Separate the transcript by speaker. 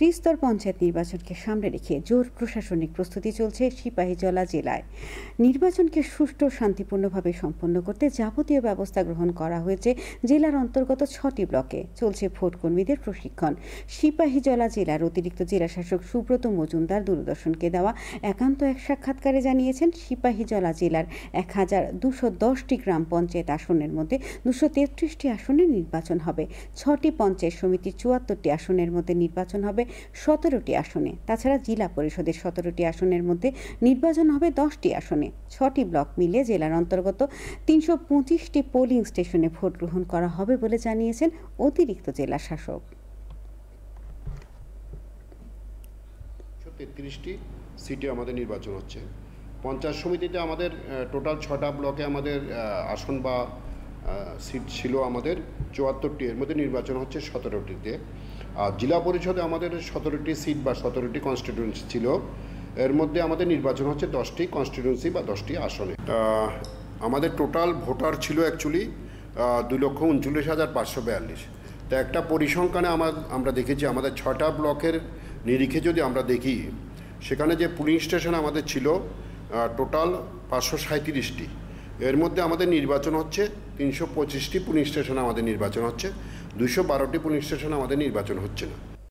Speaker 1: ত্রিস্তর পঞ্চায়েত নির্বাচনকে সামনে রেখে জোর প্রশাসনিক প্রস্তুতি চলছে সিপাহীজলা জেলায়। নির্বাচনকে সুষ্ঠু ও শান্তিপূর্ণভাবে সম্পন্ন করতে যাবতীয় ব্যবস্থা গ্রহণ করা হয়েছে। জেলার অন্তর্গত 6টি ব্লকে চলছে ভোট কর্মীদের প্রশিক্ষণ। সিপাহীজলা জেলার অতিরিক্ত জেলাশাসক সুব্রত মজুমদার দূরদর্শনকে দেওয়া একান্ত এক সাক্ষাৎকারে জানিয়েছেন, সিপাহীজলা জেলার 1210টি গ্রাম পঞ্চায়েত আসনের মধ্যে 233টি আসনে নির্বাচন হবে। 6টি পঞ্চায়েত সমিতির 74টি আসনের মধ্যে নির্বাচন হবে 17টি আসনে। তাছাড়া জেলা পরিষদের 17টি আসনের মধ্যে নির্বাচন হবে 10টি আসনে। 6টি ব্লক মিলে জেলার অন্তর্গত 325টি পোলিং স্টেশনে ভোট গ্রহণ করা হবে বলে জানিয়েছেন অতিরিক্ত জেলা শাসক।
Speaker 2: 33টি সিটে আমাদের নির্বাচন হচ্ছে। পঞ্চায়েত সমিতিতে আমাদের টোটাল 6টা ব্লকে আমাদের আসন বা সিট ছিল আমাদের 74টি, এর মধ্যে নির্বাচন হচ্ছে 17টিতে। আর জেলা পরিষদে আমাদের 17টি সিট বা 17টি কনস্টিটিউয়েন্সি ছিল, এর মধ্যে আমাদের নির্বাচন হচ্ছে 10টি কনস্টিটিউয়েন্সি বা 10টি আসনে। আমাদের টোটাল ভোটার ছিল অ্যাকচুয়ালি 2,39,542। তো একটা পরিসংখ্যানে আমরা দেখেছি আমাদের 6টা ব্লকের নিরিখে যদি আমরা দেখি, সেখানে যে পুলিং স্টেশন আমাদের ছিল টোটাল 537টি, এর মধ্যে আমাদের নির্বাচন হচ্ছে 325টি পুলিং স্টেশন আমাদের নির্বাচন হচ্ছে, 212টি পুলিং স্টেশন আমাদের নির্বাচন হচ্ছে না।